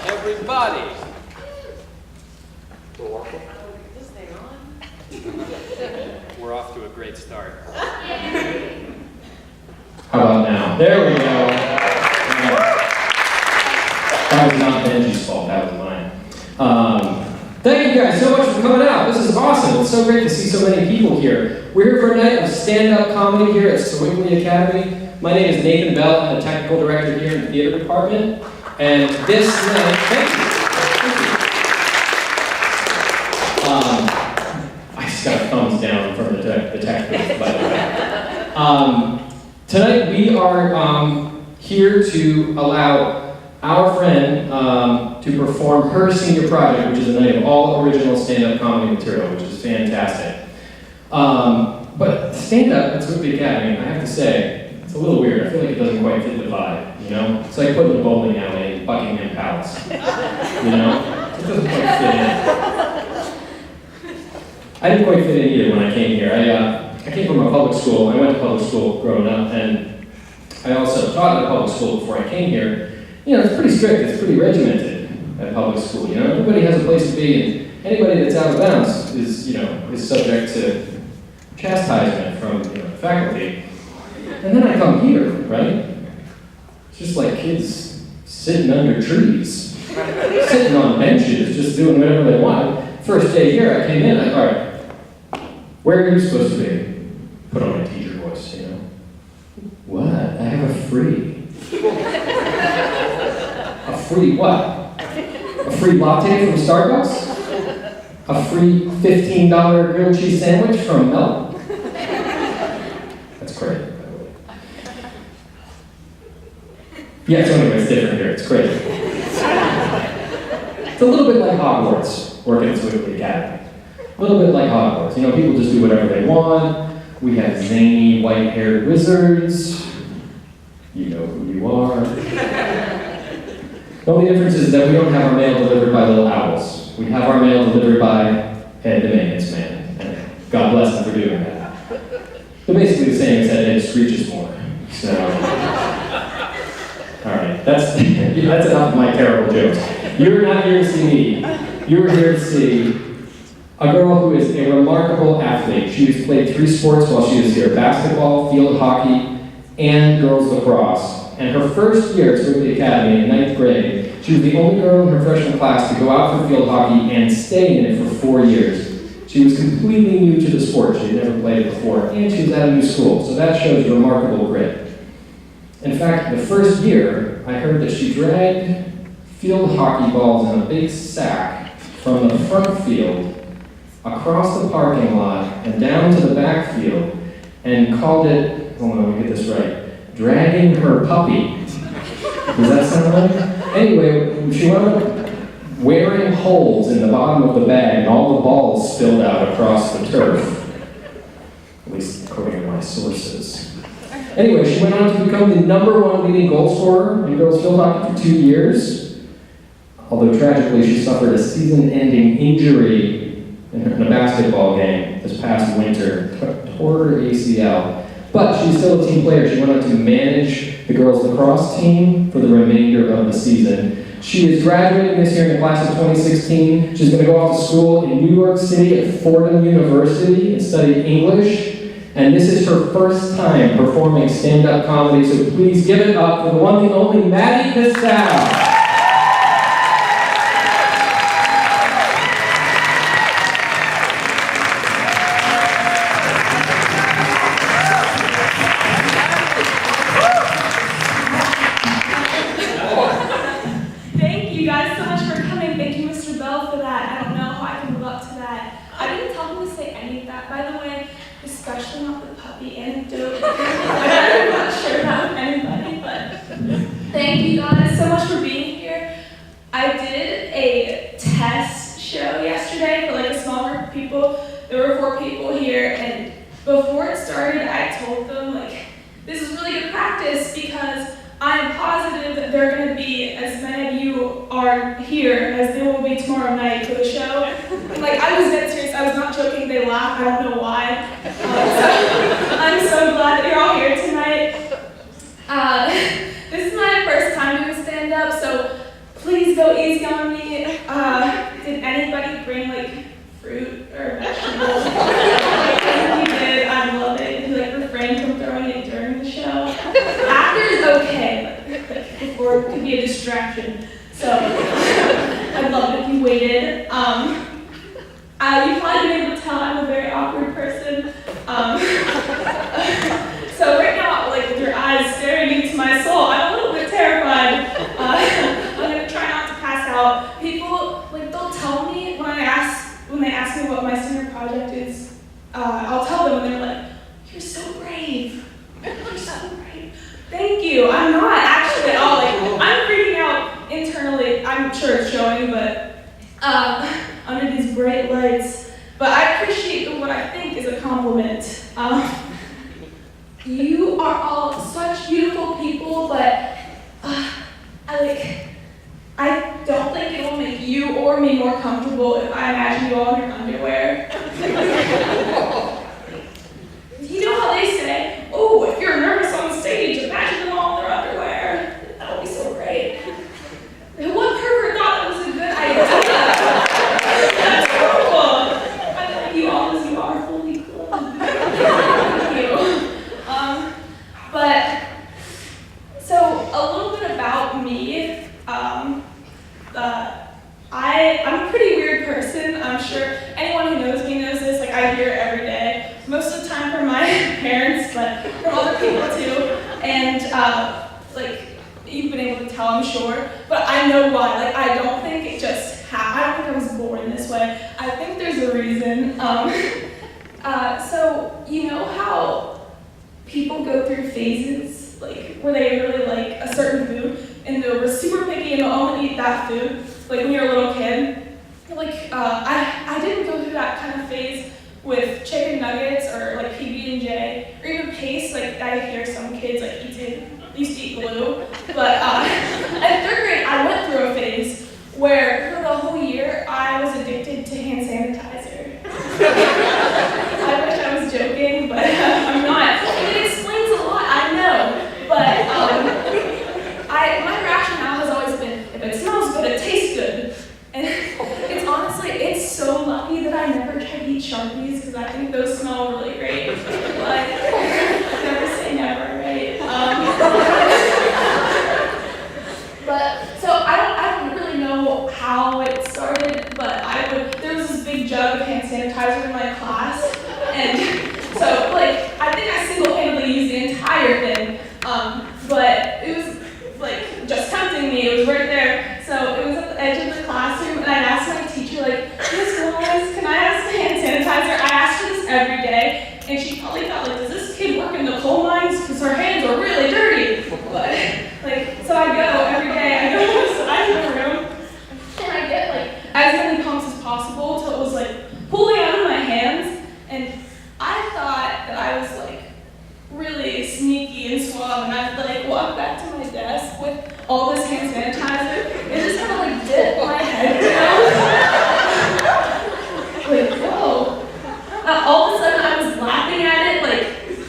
Everybody. We're off to a great start. How about now? There we go. That was not Benji's fault, that was mine. Thank you guys so much for coming out. This is awesome. It's so great to see so many people here. We're here for a night of stand-up comedy here at Sewickley Academy. My name is Nathan Bell. I'm the technical director here in the theater department. And this night, thank you. I just got a thumbs down from the tech booth, by the way. Tonight we are here to allow our friend to perform her senior project, which is a night of all original stand-up comedy material, which is fantastic. But stand-up at Sewickley Academy, I have to say, it's a little weird. I feel like it doesn't quite fit the vibe, you know? It's like putting a bowling alley in Buckingham Palace, you know? It doesn't quite fit in. I didn't quite fit in either when I came here. I came from a public school. I went to public school growing up, and I also taught at a public school before I came here. You know, it's pretty strict, it's pretty regimented at public school, you know? Everybody has a place to be, and anybody that's out of bounds is, you know, is subject to chastisement from, you know, the faculty. And then I come here, right? It's just like kids sitting under trees, sitting on benches, just doing whatever they want. First day here, I came in, all right, where are you supposed to be? Put on my teacher voice, you know? What? I have a free. A free what? A free latte from Starbucks? A free $15 grilled cheese sandwich from Mel? That's crazy, by the way. Yeah, so anyway, it's different here. It's crazy. It's a little bit like Hogwarts, working at Sewickley Academy. A little bit like Hogwarts. You know, people just do whatever they want. We have zany, white-haired wizards. You know who you are. The only difference is that we don't have our mail delivered by little owls. We have our mail delivered by Ed the maintenance man. And God bless him for doing that. But basically the same, except Ed screeches more. So, all right, that's enough of my terrible jokes. You're not here to see me. You're here to see a girl who is a remarkable athlete. She has played 3 sports while she was here: basketball, field hockey, and girls lacrosse. And her first year at Sewickley Academy in 9th grade, she was the only girl in her freshman class to go out for field hockey and stay in it for 4 years. She was completely new to the sport. She had never played it before, and she was at a new school. So that shows remarkable grit. In fact, the first year, I heard that she dragged field hockey balls in a big sack from the front field across the parking lot and down to the back field and called it, hold on, let me get this right, dragging her puppy. Does that sound right? Anyway, she wound up wearing holes in the bottom of the bag and all the balls spilled out across the turf. At least according to my sources. Anyway, she went on to become the #1 leading goal scorer in girls field hockey for 2 years. Although tragically, she suffered a season-ending injury in a basketball game this past winter, tore her ACL. But she's still a team player. She went on to manage the girls lacrosse team for the remainder of the season. She is graduating this year in the class of 2016. She's going to go off to school in New York City at Fordham University and study English. And this is her first time performing stand-up comedy, so please give it up for the one and only Maddy Casale. Especially not the puppy anecdote. I'm not sure about anybody, but thank you guys so much for being here. I did a test show yesterday for like a small group of people. There were 4 people here, and before it started, I told them like, this is really good practice because I am positive that there are going to be as many of you are here as there will be maybe tomorrow night for the show. And like, I was dead serious, I was not joking, they laughed, I don't know why. So I'm so glad that you're all here tonight. This is my first time doing stand-up, so please go easy on me. Did anybody bring like fruit or vegetables? If you did, I love it. If you like refrain from throwing it during the show. After is okay, but before it could be a distraction. So I'd love it if you waited. You've probably been able to tell I'm a very awkward person. So right now, like with your eyes staring into my soul, I'm a little bit terrified. I'm gonna try not to pass out. People, like, they'll tell me when they ask me what my senior project is, I'll tell them and they're like, "You're so brave. You're so brave." Thank you. I'm not actually at all. Like, I'm freaking out internally. I'm sure it's showing, but under these bright lights. But I appreciate what I think is a compliment. You are all such beautiful people, but I don't think it will make you or me more comfortable if I imagine you all in your underwear. You know how they say, "Oh, if you're nervous on stage, imagine them all in their underwear." That would be so great. What pervert thought that was a good idea? That's horrible. I like you all as you are, fully clothed. Thank you. But, so a little bit about me. I'm a pretty weird person. I'm sure anyone who knows me knows this. Like, I hear it every day. Most of the time from my parents, but from other people too. And like, you've been able to tell, I'm sure. But I know why. Like, I don't think it just happened. I don't think I was born this way. I think there's a reason. So you know how people go through phases, like, where they really like a certain food, and they were super picky and they'll only eat that food, like when you're a little kid. Like, I didn't go through that kind of phase with chicken nuggets or like PB&J or even paste. Like, I hear some kids like used to eat glue. But in 3rd grade, I went through a phase where for the whole year I was addicted to hand sanitizer. I wish I was joking, but I'm not. It explains a lot, I know. But my rationale has always been, if it smells good, it tastes good. And it's honestly, it's so lucky that I never tried to eat Sharpies, because I think those smell really great. But never say never, right? But so I don't really know how it started, but there was this big jug of hand sanitizer in my class, and so like I think I single-handedly used the entire thing. But it was like just tempting me. It was right there. So it was at the edge of the classroom, and I asked my teacher, like, "Miss Lawrence, can I have some hand sanitizer?" I asked her this every day, and she probably thought, like, "Does this kid work in the coal mines? Because her hands are really dirty." But like, so I go every day. I go to the side of the room, and I get like as many pumps as possible till it was like pulling out of my hands. And I thought that I was like really sneaky and suave, and I'd like walk back to my desk with all this hand sanitizer and just kind of like dip my head down. Like, whoa. All of a sudden I was laughing at it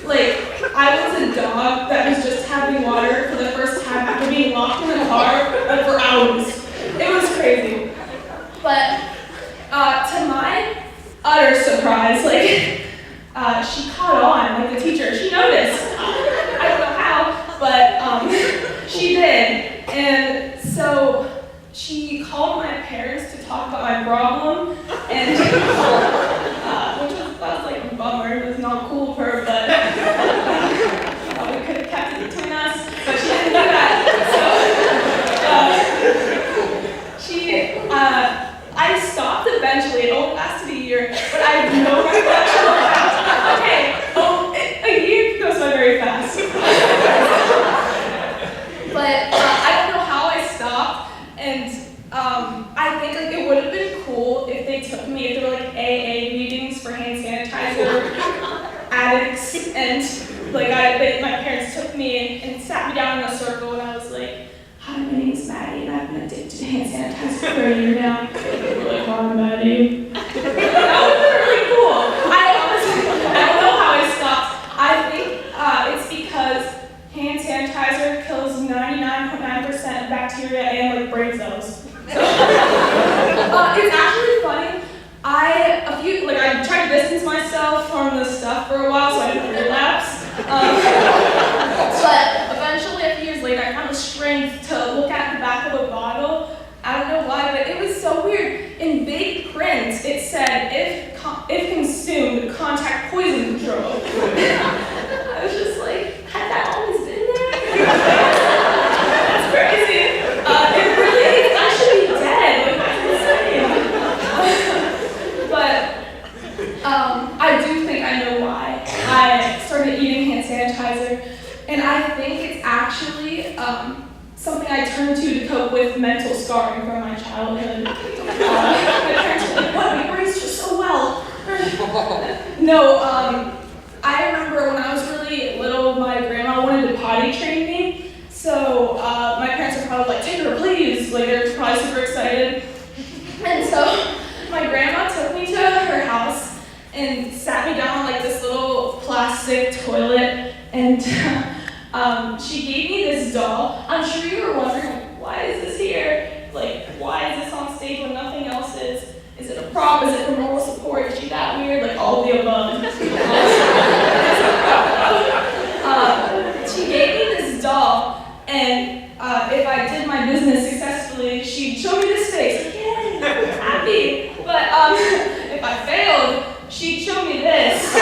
like I was a dog that was just having water for the first time after being locked in the car like, for hours. It was crazy. But to my utter surprise, like, she caught on, like the teacher, she noticed. I don't know how, but she did. And so she called my parents to talk about my problem, and that was like a bummer. It was not cool of her, but we could have kept it between us, but she didn't do that. So I stopped eventually. It only lasted a year, but I have no recollection of that. Okay, a year goes by very fast. But I don't know how I stopped, and I think like it would have been cool if they took me, if there were like AA meetings for hand sanitizer addicts, and like my parents took me and sat me down in a circle, and I was like, "Hi, my name is Maddie, and I've been addicted to hand sanitizer for a year now. you. That would have been really cool. I don't know how I stopped. I think it's because hand sanitizer kills 99.9% of bacteria and like brain cells. It's actually funny. I tried to distance myself from this stuff for a while so I didn't relapse. But eventually, a few years later, I found the strength to look at the back of a bottle. I don't know why, but it was so weird. In big print, it said, if consumed, contact poison control. I was just like, had that always been there? That's crazy. It really is. I should be dead. Like, that's insane. But I do think I know why I started eating hand sanitizer. And I think it's actually something I turned to cope with mental scarring from my childhood. My parents were like, "What? We raised you so well." No, I remember when I was really little, my grandma wanted to potty train me. So my parents were probably like, "Take her, please." Like, they're probably super excited. And so my grandma took me to her house and sat me down on like this little plastic toilet, and she gave me this doll. I'm sure you were wondering, why is this here? Like, why is this on stage when nothing else is? Is it a prop? Is it for moral support? Is she that weird? Like, all of the above. She gave me this doll, and if I did my business successfully, she'd show me this face. Like, yay, I'm happy. But if I failed, she'd show me this. I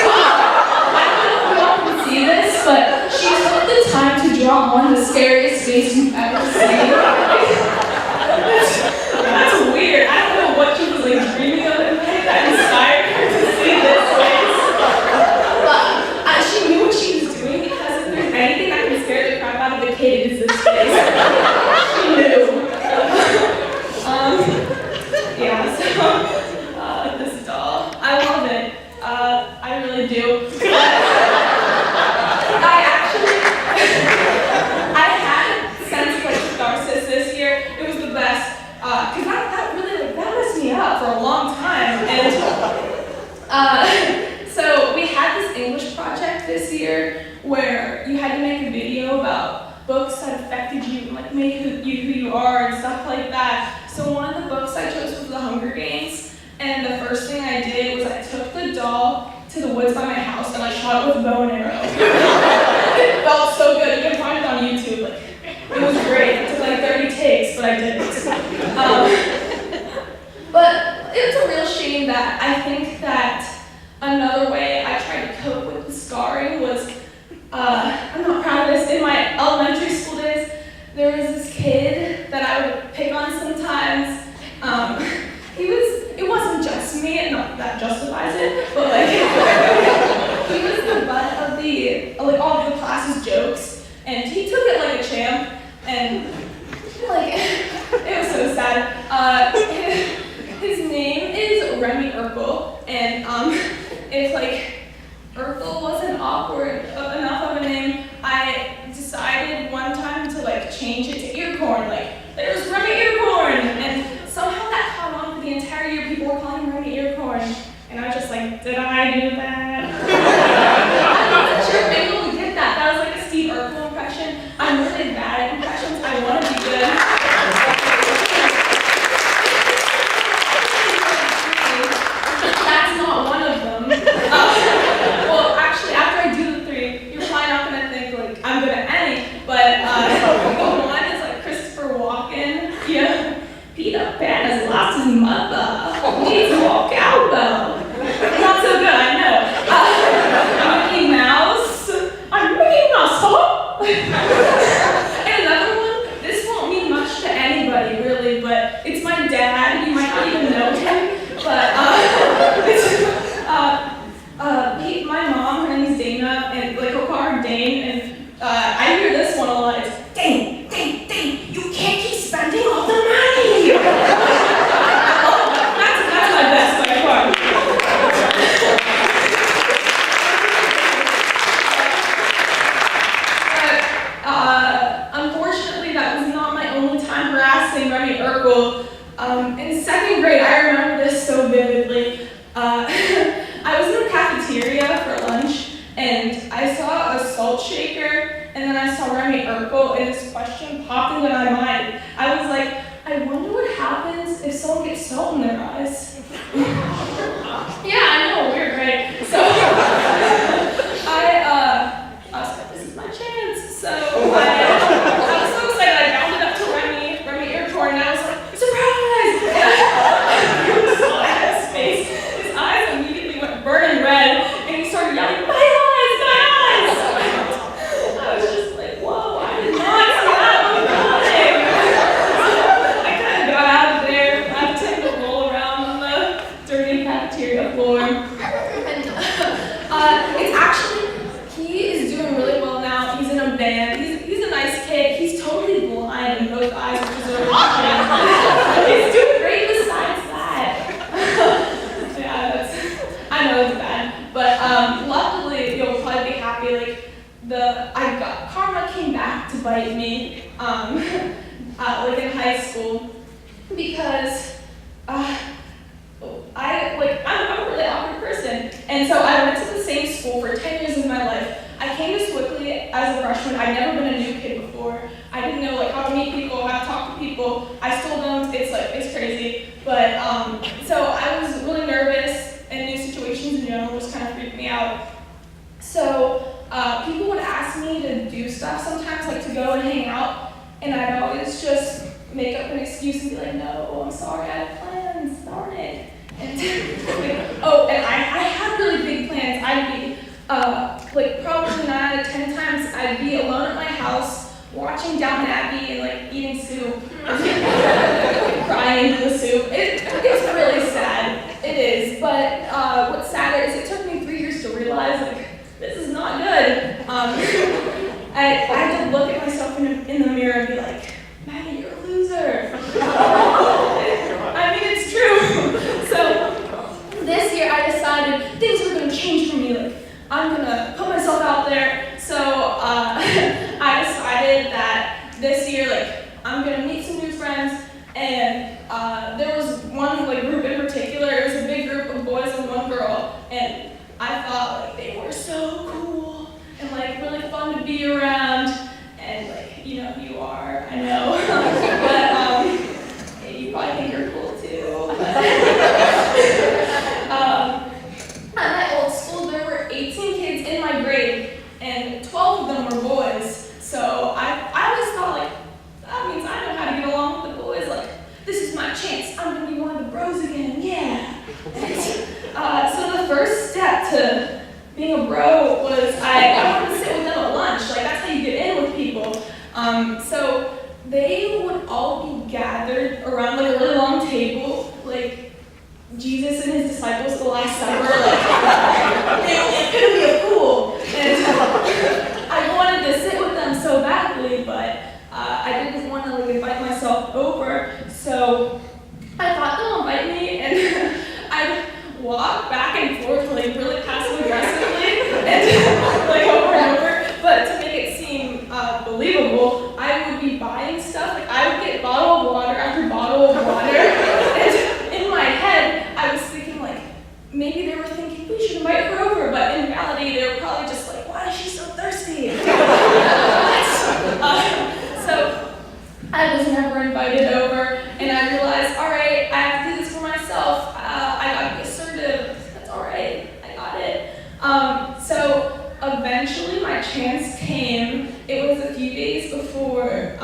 don't know if y'all can see this, but she took the time to draw on the scariest face you've ever seen. That's weird. I don't know what she was like dreaming of at night that inspired her to see this face. But she knew what she was doing, because if there's anything that can scare the crap out of a kid, it's this face. She knew. Yeah, so this doll, I love it. I really do. I had since like catharsis this year. It was the best, because that really that messed me up for a long time. And so we had this English project this year where you had to make a video about books that affected you and like made you who you are and stuff like that. So one of the books I chose was The Hunger Games, and the first thing I did was I took the doll to the woods by my house and I shot it with a bow and arrow. It felt so good. You can find it on YouTube. Like, it was great. It took like 30 takes, but I did it. But it's a real shame that I think that another way I tried to cope with the scarring was, I'm not proud of this, in my elementary school days, there was this kid that I would pick on sometimes. It wasn't just me, not that justifies it, but like, he was the butt of all of the class's jokes, and he took it like a champ, and like, it was so sad. His name is Remy Urkel, and if like Urkel wasn't awkward enough of a name, I decided one time to like change it to Earcorn, like, there's Remy Earcorn, and somehow that caught on for the entire year. People were calling Remy Earcorn, and I was just like, did I do that? I wasn't sure if anyone would get that. That was like a Steve Urkel impression. I'm really bad at impressions. I want to be good. That's not one of them. Well, actually, after I do the three, you're probably not going to think like I'm good at any, but the one is like Christopher Walken. Yeah. Peter Pan has lost his mother. Needs to walk out though. Not so good, I know. Mickey Mouse. I'm Mickey Mouse, huh? And another one, this won't mean much to anybody really, but it's my dad. You might not even know him, but my mom, her name's Dana, and like we'll call her Dane, and I hear this one a lot. It's Dane, Dane, Dane, you can't keep spending all the money. That's my best by far. grade, I remember this so vividly. I was in the cafeteria for lunch, and I saw a salt shaker, and then I saw Remy Urkel, and this question popped into my mind. I was like, I wonder what happens if someone gets salt in their eyes. Yeah, I know, weird, right? So I was like, this is my chance. So I was so excited, I bounded up to Remy Urkel, and I was like, surprise! I saw his face. His eyes immediately went burning red, and he started yelling, my eyes, my eyes! I was just like, whoa, I did not see that one coming. I kind of got out of there. I had to roll around on the dirty cafeteria floor. And it's actually, he is doing really well now. He's in a band. He's a nice kid. He's totally blind in both eyes, which is really funny. He's doing great besides that. Yeah, I know it's bad. But luckily, you'll probably be happy. Like, karma came back to bite me, like in high school, because I'm a really awkward person, and so I went to the same school for 10 years of my life. I came to Sewickley as a freshman. I'd never been a new kid before. I didn't know how to meet people, how to talk to people. I still don't. It's crazy. But so I was really nervous, and new situations in general just kind of freaked me out. So people would ask me to do stuff sometimes, like to go and hang out, and I'd always just make up an excuse and be like, no, I'm sorry, I have plans, darn it. And and I had really big plans. I'd be, probably 9 out of 10 times, I'd be alone at my house, watching Downton Abbey and eating soup, crying into the soup. It's really sad, it is, but what's sadder is it took me 3 years to realize, this is not good. I had to look at myself in the mirror and be like, Maddie, you're a loser. I mean, it's true. So this year I decided things were going to change for me. I'm going to put myself out there. So I decided that this year, I'm going to meet some new friends. And there was one group in particular. It was a big group of boys and one girl. And I thought they were so cool and really fun to be around. And you are, I know. But you probably think you're cool too. At my old school, there were 18 kids in my grade, and 12 of them were boys. So I always thought, that means I know how to get along with the boys. This is my chance. I'm gonna be one of the bros again. Yeah. So the first step to being a bro was I wanted to sit with them at lunch. That's how you get in with people. So they would all be gathered around a really long table, Jesus and his disciples at the Last Supper. It could be a pool. And I wanted to sit with them so badly, but I didn't want to invite myself over. So I thought they'll invite me, and I'd walk back and forth really passive aggressively and over and over. But to make it seem believable, I would be buying stuff. I would get bottle of water after bottle of water. And in my head, I was thinking maybe they were thinking we should invite her over, but in reality, they were probably just why is she so thirsty? So I was never invited over, and I realized, all right, I have to do this for myself. I gotta be assertive. That's all right. I got it. So eventually, my chance came. It was a few days before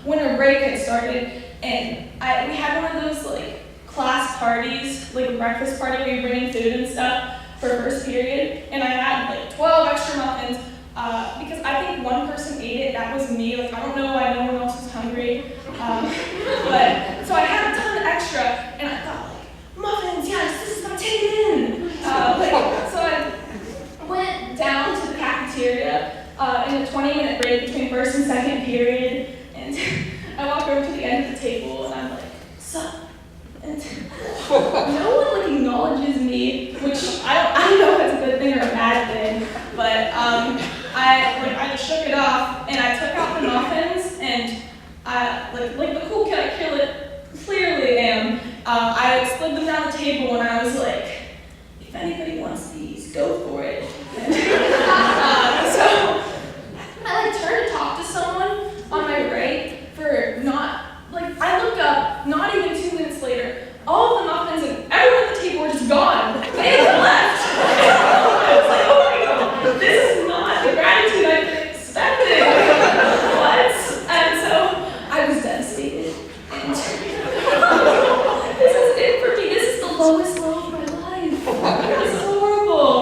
winter break had started, and we had one of those class parties, a breakfast party where you bring in food and stuff for first period, and I had 12 extra muffins because I think one person ate it. That was me. I don't know why no one else was hungry, but so I had a ton of extra, and I thought muffins, yes, this is my ticket in. So I went down to the cafeteria in a 20-minute break between first and second period, and I walked over to the end of the table, and I'm like, sup? And no one acknowledges me, which I don't know if it's a good thing or a bad thing, but I just shook it off, and I took out the muffins, and like the cool kid I clearly am, I slid them down the table and I was like, if anybody wants these, go for it. So I turned to talk to someone on my right for I look up, not even 2 minutes later, all of the muffins and everyone at the table were just gone. They had left. I was like, oh my God, this is not the gratitude I've been expecting. What? And so I was devastated. And this is it for me. This is the lowest low of my life. This is horrible.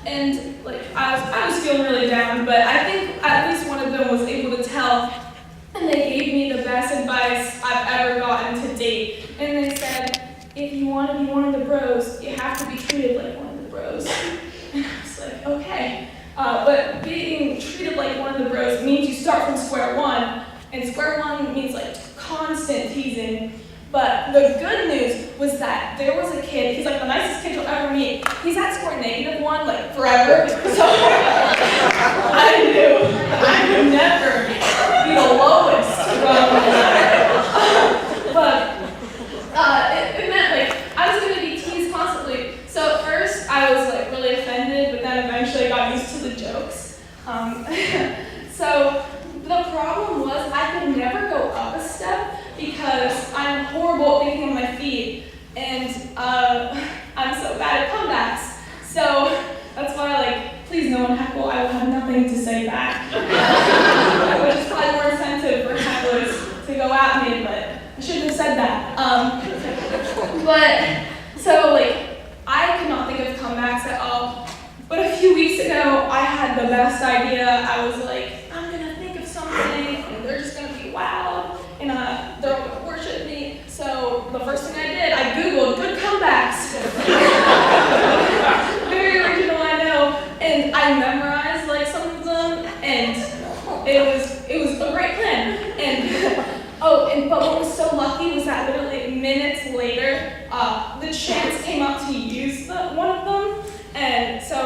And I was feeling really down, but I think at least one of them was able to tell, and they gave me the best advice I've ever gotten to date. And they said, if you want to be one of the bros, you have to be treated like one of the bros. And I was like, okay. But being treated like one of the bros means you start from square one, and square one means constant teasing. But the good news was that there was a kid, he's the nicest kid you'll ever meet. He's at score -1, forever. So I knew I would never be the lowest but it meant I was gonna be teased constantly. So at first I was really offended, but then eventually I got used to the jokes. So the problem was I could never go up a step because I'm horrible at thinking on my feet, and I'm so bad at comebacks. So that's why, please no one heckle, I will have nothing to say back. Which is probably more incentive for hecklers to go at me, but I shouldn't have said that. I could not think of comebacks at all. But a few weeks ago, I had the best idea. I was like, I'm gonna think of something, and they're just gonna be loud, and they're all gonna worship me. So the first thing I did, I Googled good comebacks. Very original, I know. And I memorized some of them, and it was a great plan. And but what was so lucky was that literally minutes later, the chance came up to use one of them. And so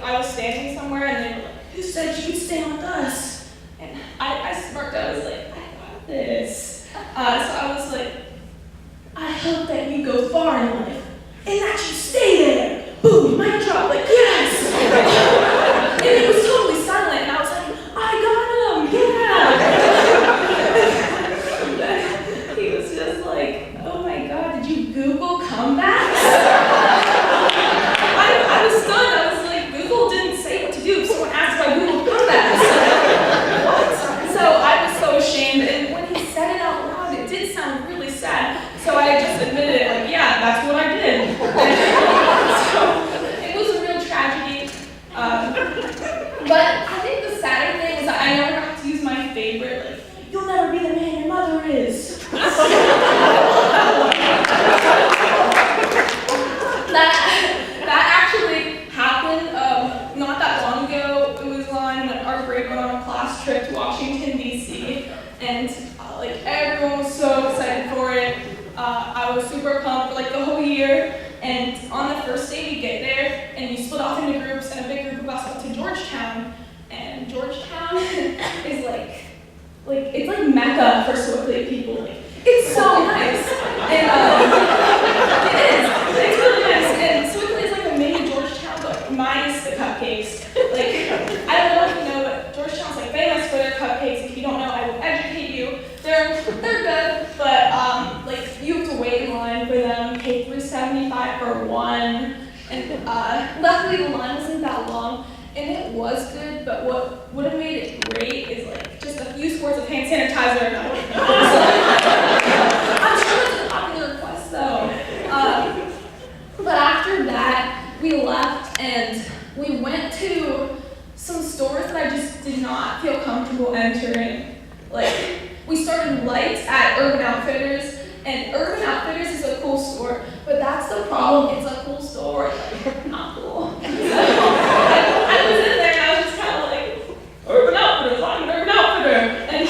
I was standing somewhere, and they were like, who said you could stand with us? And I smirked. I was like, I got this. So I was like, I hope that you go far in life and that you stay there. Boom, mic drop, yes! And it was totally silent, and I was like, I got him, yeah! He was just like, oh my God, did you Google comebacks? I was stunned. I was like, Google didn't say what to do. Someone asked if I Googled comebacks. What? So I was so ashamed, and when he said it out loud, it did sound really sad. So I just admitted it, yeah, that's what I did. So it was a real tragedy. But I think the sadder thing is that I never got to use my favorite, you'll never be the man your mother is. That actually happened not that long ago. It was on our grade went on a class trip to Washington, D.C. And everyone was so excited for it. I was super pumped for the whole year. And on the first day we get there, and you split off into groups, and a big group of us went to Georgetown. And Georgetown is it's Mecca for Sewickley people. It's so nice. And it is. It's really nice. And Sewickley is a mini Georgetown, but minus the cupcakes. I don't know if you know, but Georgetown's famous for their cupcakes. If you don't know, I will educate you. They're good, but you have to wait in line for them, pay $3.75 for one. And luckily the line wasn't that long, and it was good. But what would have made it great is just a few squirts of hand sanitizer. And that would have been awesome. I'm sure it's a popular request though. But after that, we left and we went to some stores that I just did not feel comfortable entering. We started lights at Urban Outfitters, and Urban Outfitters is a cool store, but that's the problem. It's a cool store, not cool. So I was in there and I was just kind of Urban Outfitters, I'm an Urban Outfitter. And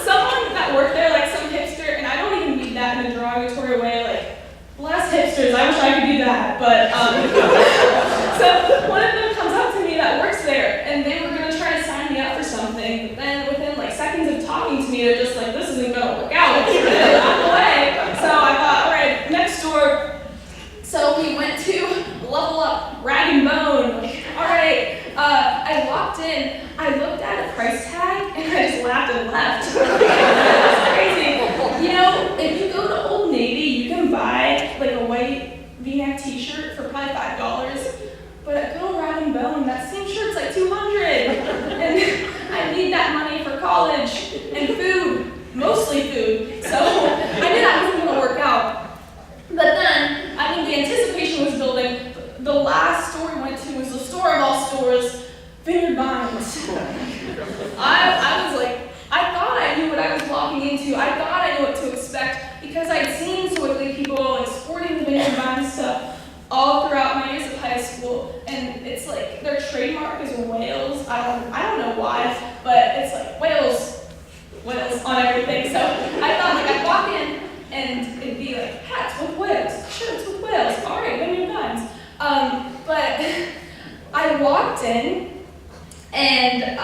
someone that worked there, some hipster, and I don't even mean that in a derogatory way, bless hipsters, I wish I could do that, but, so one of them comes up to me that works there, and they were going to try to sign me up for something, but then within seconds of talking to me, they're just this isn't going to work out, out of the way. bone, that same shirt's like $200. And I need that money for college and food, mostly food. So I knew that wasn't gonna work out. But then, I think the anticipation was building. The last store we went to was the store of all stores, Vineyard Vines. I was like, I thought I knew what I was walking into. I thought I knew what to expect because I'd seen Sewickley people like sporting the Vineyard Vines stuff all throughout my years of high school. And it's like their trademark is whales. I don't know why, but it's like whales on everything. So I thought like I'd walk in and it'd be like hats with whales, shirts with whales. All right, Vineyard Vines. But I walked in and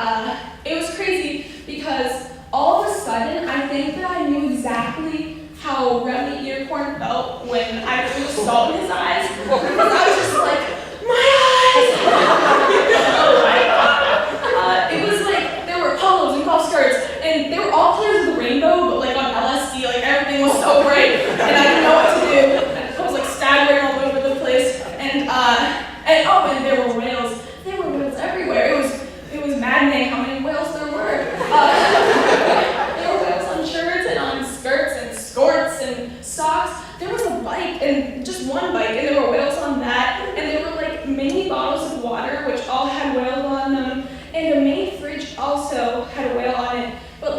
it was crazy because all of a sudden I think that I knew exactly how Remy Earcorn felt when I threw the salt in his eyes. Because I was just like, my eyes! It was like there were polos and golf skirts and they were all colors of the rainbow, but like on LSD, like everything was so bright and I didn't know what to do. I was like staggering all over the place and there were whales. There were whales everywhere. It was maddening how many whales there were. There were whales on shirts and on skirts and skirts and socks. There was a bike and just one bike and there were whales on that. And there were like mini bottles of water which all had whales on them. And a mini fridge also had a whale on it. But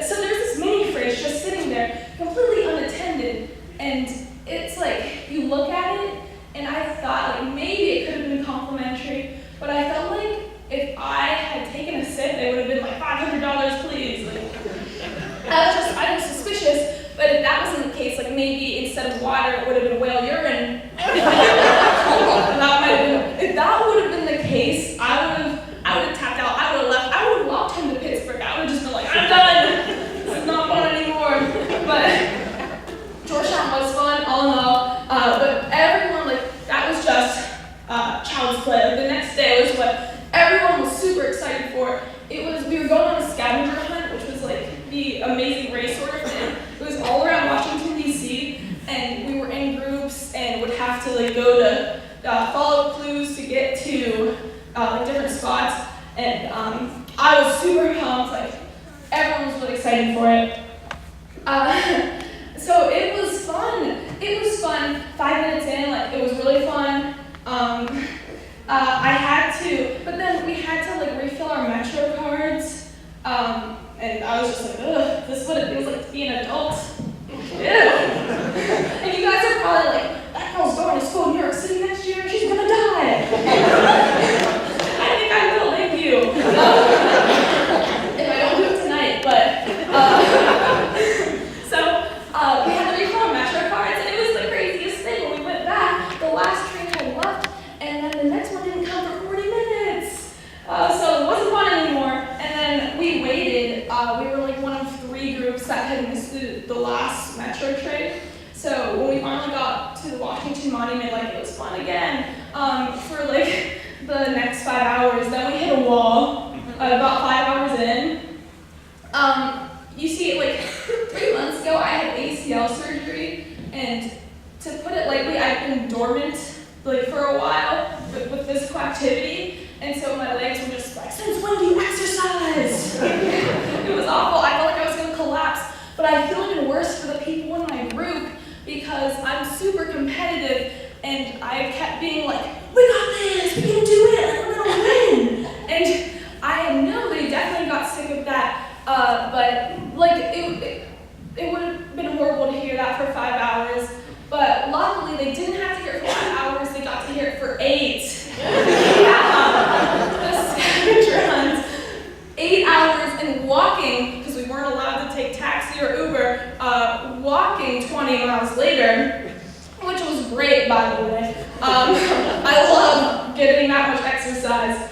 so there's this mini fridge just sitting there completely unattended. And it's like, you look at it and I thought like maybe it could have been complimentary. But I felt like if I had taken a sip, it would have been like $500, please. I was suspicious, but if that wasn't the case, like maybe instead of water, it would have been whale urine. If that would have been the case, I would have tapped out, I would have left, I would have walked home to Pittsburgh. I would have just been like, I'm done. This is not fun anymore. But Georgetown was fun, all in all. But everyone, that was just child's play. The next day was what everyone was super excited for. We were going on a scavenger hunt, which was like the amazing race sort of thing. It was all around Washington, D.C., and we were in groups and would have to go to follow clues to get to different spots. And I was super pumped. Everyone was really excited for it. So it was fun. It was fun. 5 minutes in, it was really fun. I had to, but then we had to refill our Metro cards, and I was just like, ugh, this is what it feels like to be an adult. Ew. And you guys are probably like, that girl's going to school in New York City next year, she's gonna die. I think I will, thank you. If I don't do it tonight, but, we had to refill our Metro cards, and it was the craziest thing. When we went back, the last train had left, and then the next one didn't come for 40 minutes. So it wasn't fun anymore. And then we waited. We were one of 3 groups that had missed the last Metro train. So when we finally got to the Washington Monument, it was fun again for the next 5 hours. Then we hit a wall about 5 hours in. You see, 3 months ago, I had ACL surgery, and to put it lightly, I've been dormant for a while with physical activity, and so my legs were just since when do you exercise? It was awful. I felt like I was going to collapse, but I feel even worse for the people in my group because I'm super competitive, and I kept being like, we got this, we can do it, we're going to win. And I know they definitely got sick of that, but it would have been horrible to hear that for 5 hours. But luckily, they didn't have to hear it for 5 hours, they got to hear it for 8. Yeah, the scavenger hunt. 8 hours and walking, because we weren't allowed to take taxi or Uber, walking 20 miles later, which was great, by the way. I love getting that much exercise.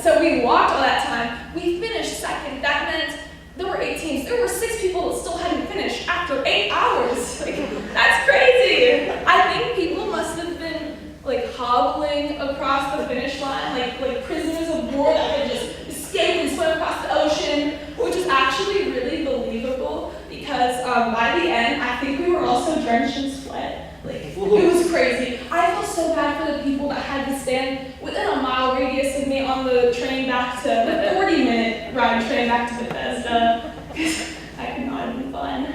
So we walked all that time. We finished second. That meant there were 8 teams. There were 6 people that still hadn't finished after 8 hours. That's crazy. I think people must have been hobbling across the finish line, like prisoners of war that had just escaped and swam across the ocean, which is actually really believable because by the end, I think we were also drenched in sweat. It was crazy. I felt so bad for the people that stand within a mile radius of me on the train back to, the 40-minute ride train back to Bethesda. That could not have been fun.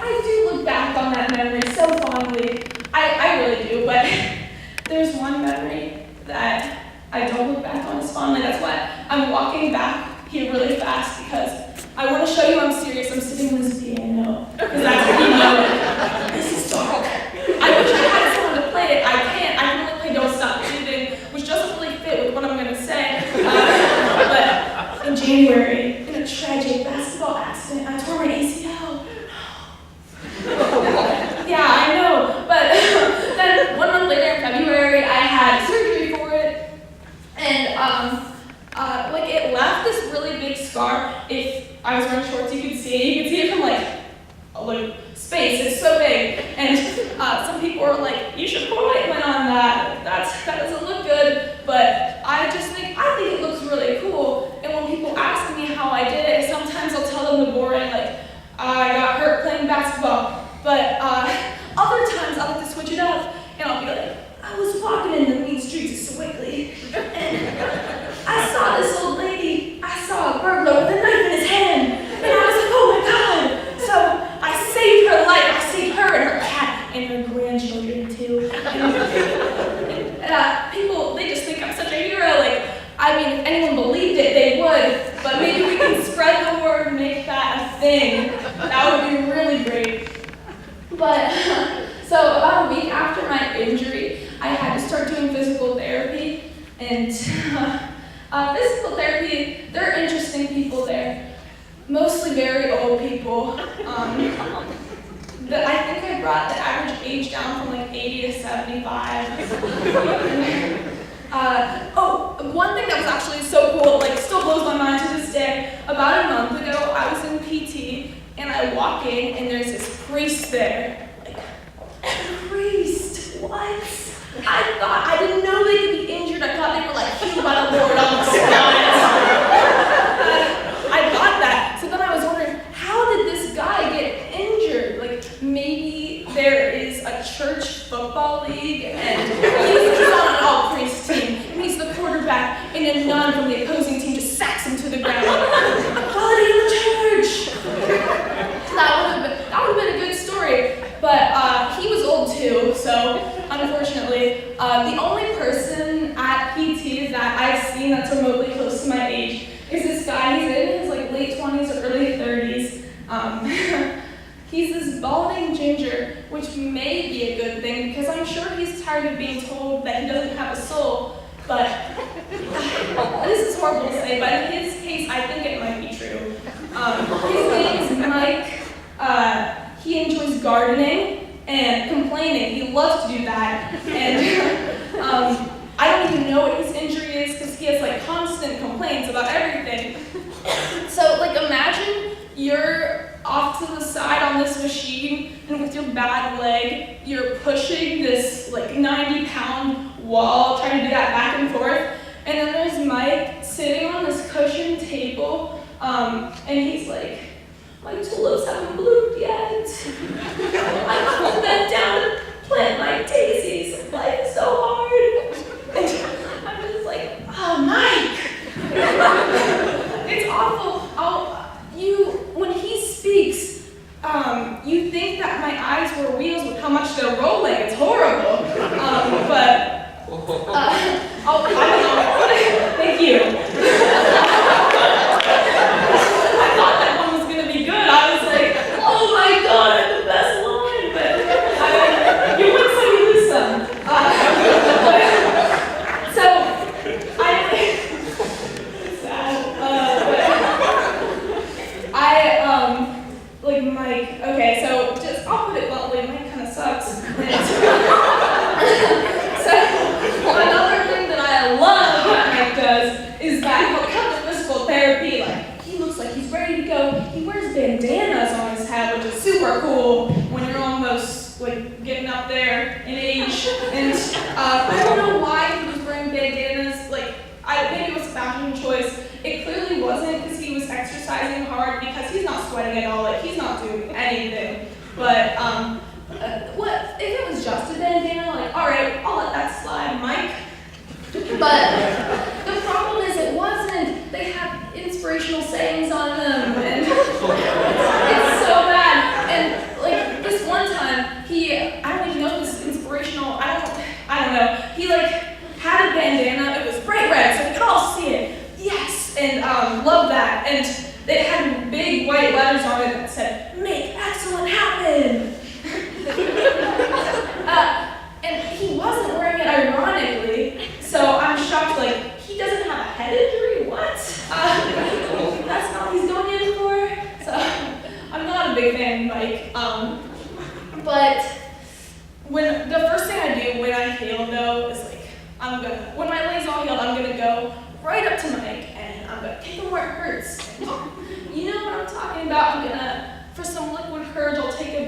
I do look back on that memory so fondly. I really do, but there's one memory that I don't look back on as fondly. That's why I'm walking back here really fast, because I want to show you I'm serious. I'm sitting on this piano, because that's what you know. This is dark. I wish I had someone to play it. I can't. I can only play Don't Stop Breathing, which doesn't really fit with what I'm going to say. But in January, in a tragic basketball accident, I tore my ACL. Yeah, I know. But then 1 month later in February, I had surgery for it. And it left this really big scar. If I was wearing shorts, you could see it. You could see it from like space. It's so big. And some people were like, "You should put ointment on that. That doesn't look good." But I think it looks really cool. And when people ask me how I did it, sometimes I'll tell them the boring, like, I got hurt playing basketball. But other times I'll like to switch it up, and I'll be like, I was walking in the mean streets of Sewickley, and I saw this old lady. I saw a burglar with a knife in his hand, and I was like, oh my God. So I saved her life. I saved her and her cat and her grandchildren too. And people, they just think I'm such a hero. Like, I mean, if anyone believed it, they would. But maybe we can spread the word and make that a thing. That would be really great. But so about a week after my injury, I had to start doing physical therapy. And physical therapy, there are interesting people there, mostly very old people. I think I brought the average age down from like 80 to 75. One thing that was actually so cool, like still blows my mind to this day, about a month ago, I was in PT, and I walk in, and there's this priest there. Like, priest? What? I didn't know they could be injured. I thought they were like healed by the Lord on the spot. I got that. So then I was wondering, how did this guy get injured? Like, maybe there is a church football league, and he's on an all-priest team, and he's the quarterback, and a nun from the opposing team just sacks him to the ground. Equality in the church! That would have been a good story, but he was old too, so unfortunately, the only person at PT that I've seen that's remotely close to my age is this guy. He's in his like late 20s or early 30s. He's this balding ginger, which may be a good thing because I'm sure he's tired of being told that he doesn't have a soul. But this is horrible to say, but in his case, I think it might be true. His name is Mike. He enjoys gardening and complaining. He loves to do that. And I don't even know what his injury is because he has like constant complaints about everything. So like imagine you're off to the side on this machine, and with your bad leg, you're pushing this like 90-pound wall, trying to do that back and forth. And then there's Mike sitting on this cushioned table, and he's like, my tulips haven't bloomed yet. I put them down to plant my daisies. Life is so hard. And I'm just like, oh, Mike. It's awful. When he speaks, you think that my eyes were wheels with how much they're rolling. It's horrible. Thank you. I thought that one was going to be good. I was like, oh my God, the best line. But you win some, you lose some. It's sad. Mike, okay, so I'll put it bluntly, Mike kind of sucks. So, another thing that I love that Mike does is that he'll come to physical therapy, like, he looks like he's ready to go. He wears bandanas on his head, which is super cool when you're almost, like, getting up there in age. And I don't know why he was wearing bandanas, like, maybe it was a fashion choice. It clearly wasn't because he was exercising hard because he's not sweating at all, like he's not doing anything. But what if it was just a bandana, like, all right, I'll let that slide, Mike. But the problem is it wasn't. They have inspirational sayings on them, and it's so bad. And like this one time, I don't even know if this is inspirational. I don't know. He like had a bandana. It was bright red, so we could all see it. Yes, and love that. And it had big white letters on it that said, "Make excellent happen." And he wasn't wearing it ironically, so I'm shocked, like, he doesn't have a head injury, what? That's not what he's going in for? So, I'm not a big fan of Mike, but when the first thing I do when I heal, though, is like, when my leg's all healed, I'm gonna go right up to Mike, and I'm gonna kick him where it hurts. And, you know what I'm talking about? For some liquid courage, I'll take a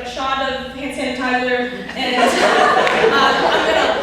shot of hand sanitizer, and I'm gonna